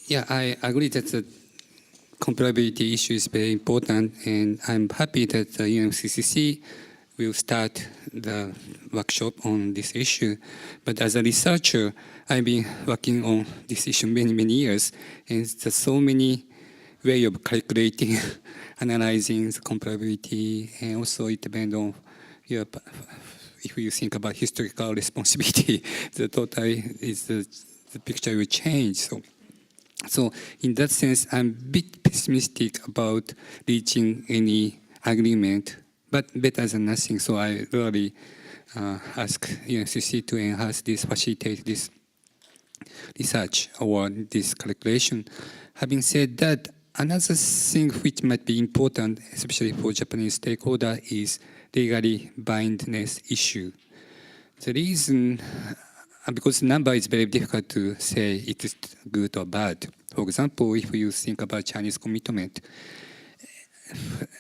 Yeah, I agree that the comparability issue is very important, and I'm happy that the UNFCCC will start the workshop on this issue. But as a researcher, I've been working on this issue many years, and there's so many ways of calculating, analyzing the comparability, and also it depends on your, if you think about historical responsibility, the total is the picture will change. So in that sense, I'm a bit pessimistic about reaching any agreement, but better than nothing. So I really ask UNFCCC to enhance this, facilitate this research or this calculation. Having said that, another thing which might be important, especially for Japanese stakeholder, is legally bindness issue. The reason, because number is very difficult to say it is good or bad. For example, if you think about Chinese commitment,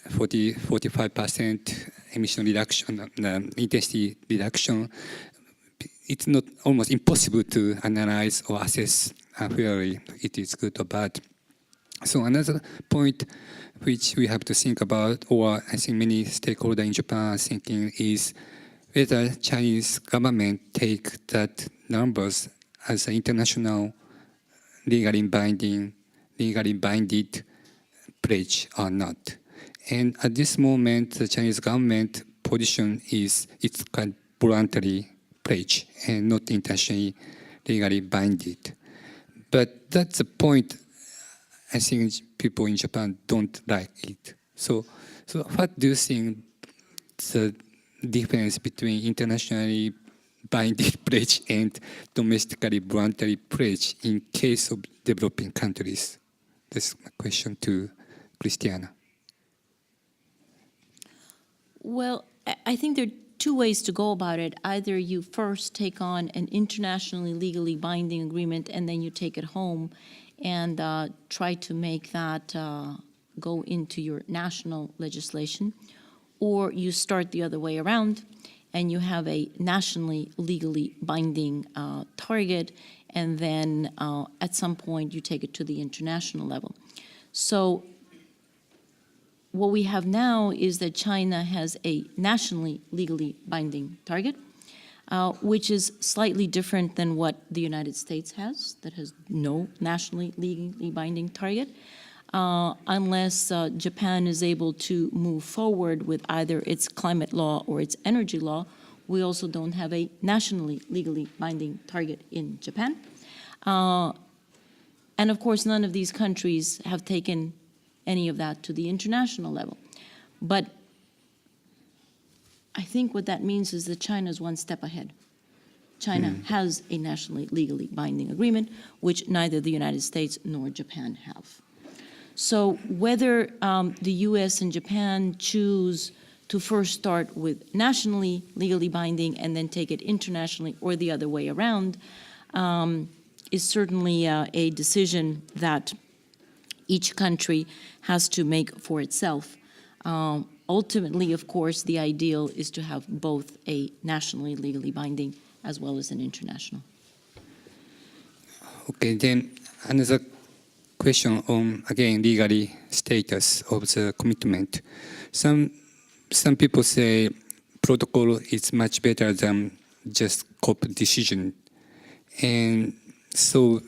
45% emission reduction, intensity reduction, it's not almost impossible to analyze or assess whether it is good or bad. So another point which we have to think about, or I think many stakeholders in Japan are thinking, is whether Chinese government take that numbers as an international legally binded pledge or not. And at this moment, the Chinese government position is it's kind of voluntary pledge and not internationally legally binded. But that's the point I think people in Japan don't like it. So what do you think the difference between internationally binding pledge and domestically voluntary pledge in case of developing countries? That's my question to Christiana. Well, I think there are two ways to go about it. Either you first take on an internationally legally binding agreement and then you take it home and try to make that go into your national legislation, or you start the other way around and you have a nationally legally binding target, and then at some point you take it to the international level. So what we have now is that China has a nationally legally binding target, which is slightly different than what the United States has, that has no nationally legally binding target. Unless Japan is able to move forward with either its climate law or its energy law, we also don't have a nationally legally binding target in Japan. And of course, none of these countries have taken any of that to the international level. But I think what that means is that China is one step ahead. China has a nationally legally binding agreement, which neither the United States nor Japan have. So whether the US and Japan choose to first start with nationally legally binding and then take it internationally, or the other way around, is certainly a decision that each country has to make for itself. Ultimately, of course, the ideal is to have both a nationally legally binding as well as an international. Okay, then another question on, again, legally status of the commitment. Some people say protocol is much better than just COP decision. And so,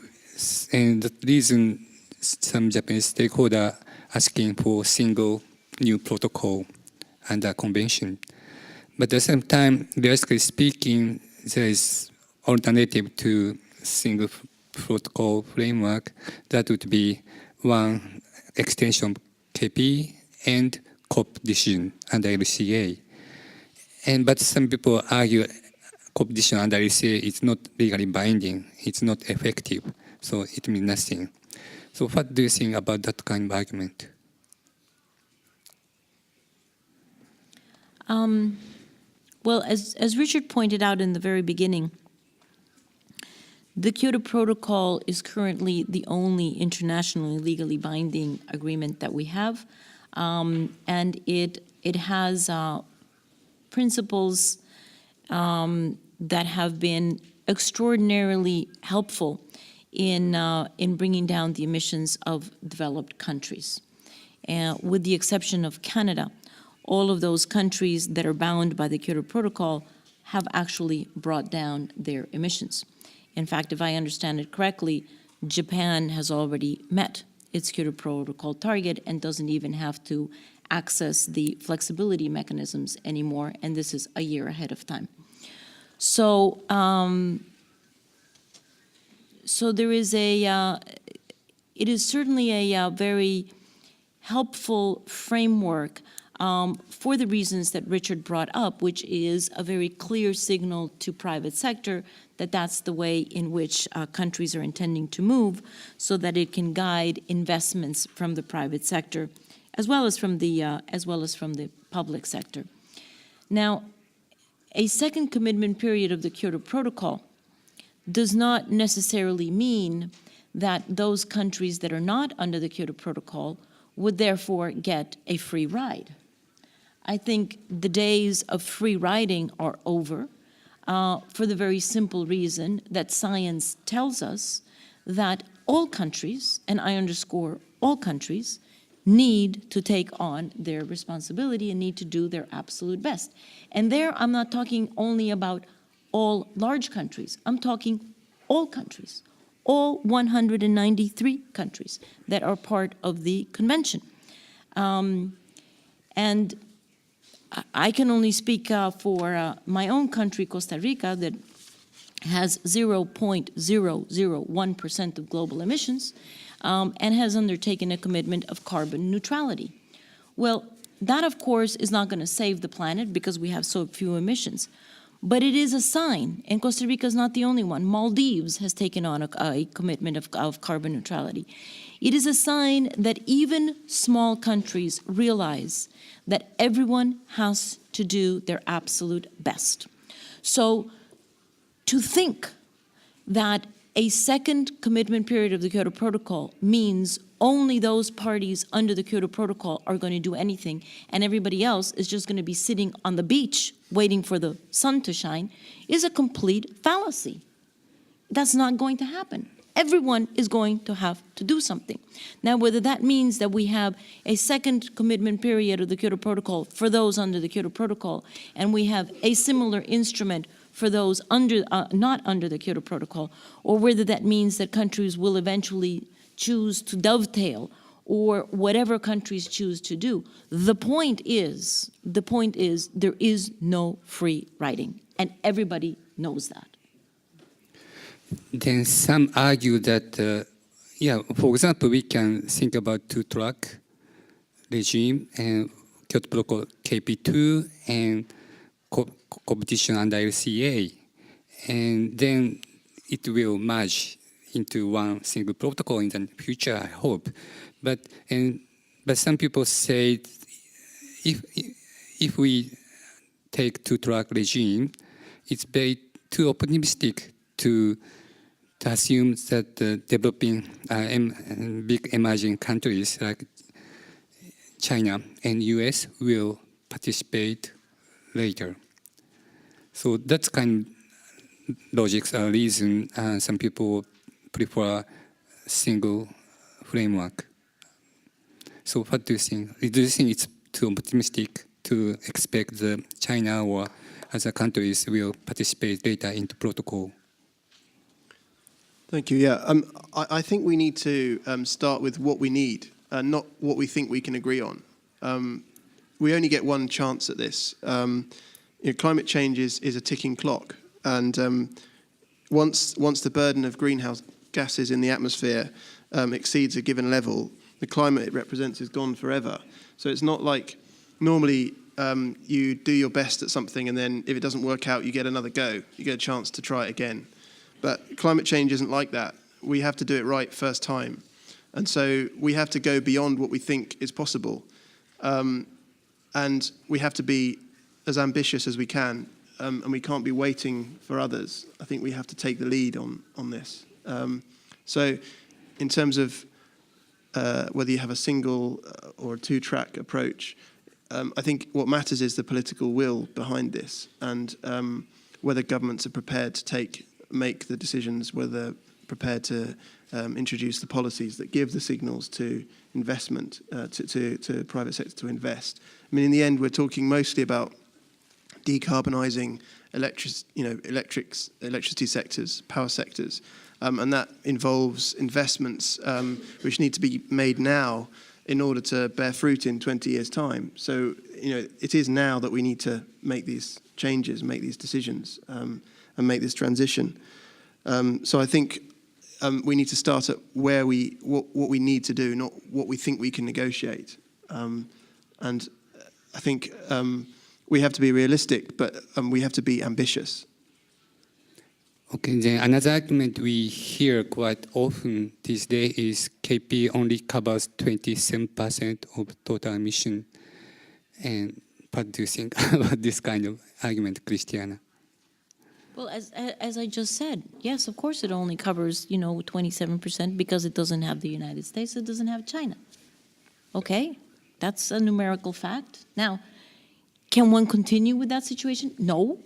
and the reason some Japanese stakeholders asking for single new protocol under convention. But at the same time, realistically speaking, there is alternative to single protocol framework that would be one extension KP and COP decision under LCA. But some people argue COP decision under LCA is not legally binding, it's not effective, so it means nothing. So what do you think about that kind of argument? Well, as Richard pointed out in the very beginning, the Kyoto Protocol is currently the only internationally legally binding agreement that we have, and it has principles that have been extraordinarily helpful in bringing down the emissions of developed countries. With the exception of Canada, all of those countries that are bound by the Kyoto Protocol have actually brought down their emissions. In fact, if I understand it correctly, Japan has already met its Kyoto Protocol target and doesn't even have to access the flexibility mechanisms anymore, and this is a year ahead of time. So, so there is it is certainly a very helpful framework for the reasons that Richard brought up, which is a very clear signal to private sector that that's the way in which countries are intending to move, so that it can guide investments from the private sector, as well as from the public sector. Now, a second commitment period of the Kyoto Protocol does not necessarily mean that those countries that are not under the Kyoto Protocol would therefore get a free ride. I think the days of free riding are over for the very simple reason that science tells us that all countries, and I underscore all countries, need to take on their responsibility and need to do their absolute best. And there I'm not talking only about all large countries, I'm talking all countries, all 193 countries that are part of the convention. And I can only speak for my own country, Costa Rica, that has 0.001% of global emissions and has undertaken a commitment of carbon neutrality. Well, that of course is not going to save the planet because we have so few emissions. But it is a sign, and Costa Rica is not the only one. Maldives has taken on a commitment of carbon neutrality. It is a sign that even small countries realize that everyone has to do their absolute best. So to think that a second commitment period of the Kyoto Protocol means only those parties under the Kyoto Protocol are going to do anything and everybody else is just going to be sitting on the beach waiting for the sun to shine is a complete fallacy. That's not going to happen. Everyone is going to have to do something. Now, whether that means that we have a second commitment period of the Kyoto Protocol for those under the Kyoto Protocol, and we have a similar instrument for those under, not under the Kyoto Protocol, or whether that means that countries will eventually choose to dovetail, or whatever countries choose to do. The point is there is no free riding, and everybody knows that. Then some argue that, for example, we can think about two-track regime and Kyoto Protocol KP2 and competition under LCA, and then it will merge into one single protocol in the future, I hope. But some people say if we take two-track regime, it's very too optimistic to assume that the developing big emerging countries like China and US will participate later. So that's kind of logic reason some people prefer single framework. So what do you think? Do you think it's too optimistic to expect that China or other countries will participate later into protocol? Thank you. Yeah, I think we need to start with what we need, not what we think we can agree on. We only get one chance at this. Climate change is a ticking clock, and once the burden of greenhouse gases in the atmosphere exceeds a given level, the climate it represents is gone forever. So it's not like normally you do your best at something, and then if it doesn't work out, you get another go. You get a chance to try it again. But climate change isn't like that. We have to do it right first time. And so we have to go beyond what we think is possible. And we have to be as ambitious as we can. And we can't be waiting for others. I think we have to take the lead on this. So in terms of whether you have a single or a two-track approach, I think what matters is the political will behind this, and whether governments are prepared to make the decisions, whether prepared to introduce the policies that give the signals to investment, to private sector to invest. I mean, in the end, we're talking mostly about decarbonising electricity sectors, power sectors, and that involves investments which need to be made now in order to bear fruit in 20 years' time. So, it is now that we need to make these changes, make these decisions, and make this transition. So I think we need to start at what we need to do, not what we think we can negotiate. And I think we have to be realistic, but we have to be ambitious. Okay, then another argument we hear quite often these days is KP only covers 27% of total emission. And what do you think about this kind of argument, Christiana? Well, as I just said, yes, of course it only covers, 27% because it doesn't have the United States, it doesn't have China. Okay, that's a numerical fact. Now, can one continue with that situation? No.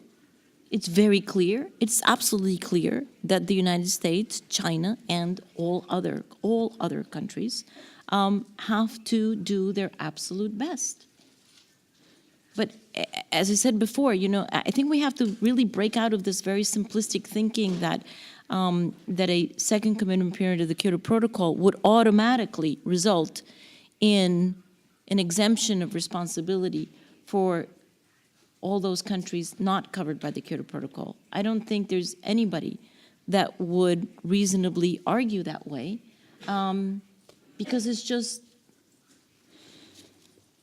It's very clear, it's absolutely clear that the United States, China, and all other countries have to do their absolute best. But as I said before, I think we have to really break out of this very simplistic thinking that a second commitment period of the Kyoto Protocol would automatically result in an exemption of responsibility for all those countries not covered by the Kyoto Protocol. I don't think there's anybody that would reasonably argue that way, because it's just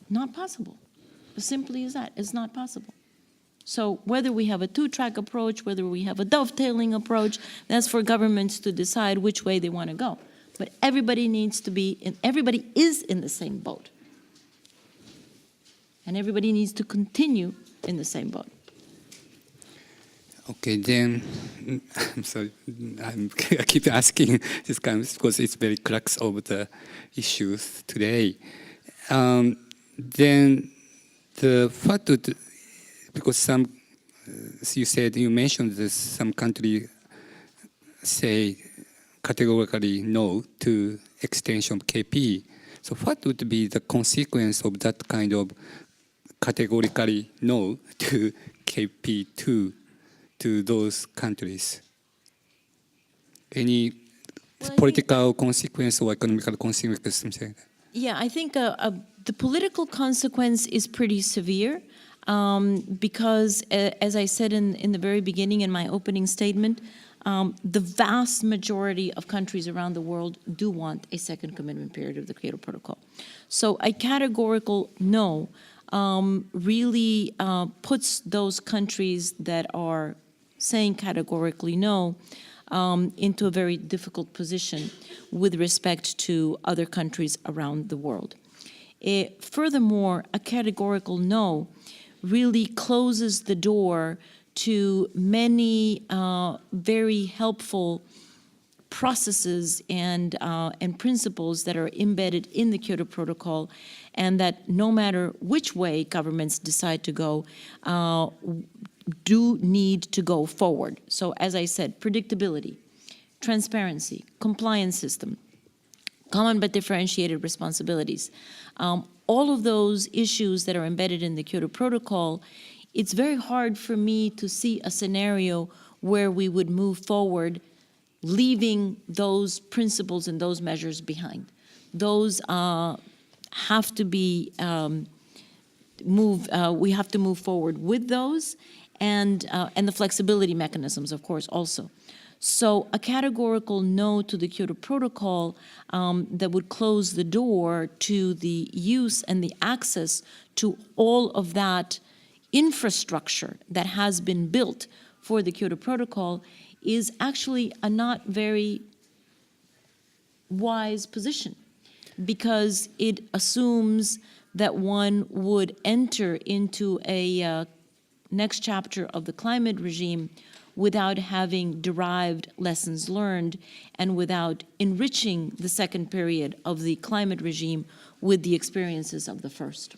not possible. As simply as that, it's not possible. So whether we have a two-track approach, whether we have a dovetailing approach, that's for governments to decide which way they want to go. But everybody needs to be, everybody is in the same boat. And everybody needs to continue in the same boat. Okay, then, I'm sorry, I keep asking this kind of, because it's very crux of the issues today. Then, because you mentioned that some countries say categorically no to extension of KP. So what would be the consequence of that kind of categorically no to KP2 to those countries? Any political consequence or economical consequence, something like that? Yeah, I think the political consequence is pretty severe because, as I said in the very beginning in my opening statement, the vast majority of countries around the world do want a second commitment period of the Kyoto Protocol. So a categorical no really puts those countries that are saying categorically no into a very difficult position with respect to other countries around the world. Furthermore, a categorical no really closes the door to many very helpful processes and principles that are embedded in the Kyoto Protocol, and that no matter which way governments decide to go, do need to go forward. So as I said, predictability, transparency, compliance system, common but differentiated responsibilities. All of those issues that are embedded in the Kyoto Protocol, it's very hard for me to see a scenario where we would move forward leaving those principles and those measures behind. Those have to be we have to move forward with those, and the flexibility mechanisms, of course, also. So a categorical no to the Kyoto Protocol that would close the door to the use and the access to all of that infrastructure that has been built for the Kyoto Protocol is actually a not very wise position, because it assumes that one would enter into a next chapter of the climate regime without having derived lessons learned and without enriching the second period of the climate regime with the experiences of the first.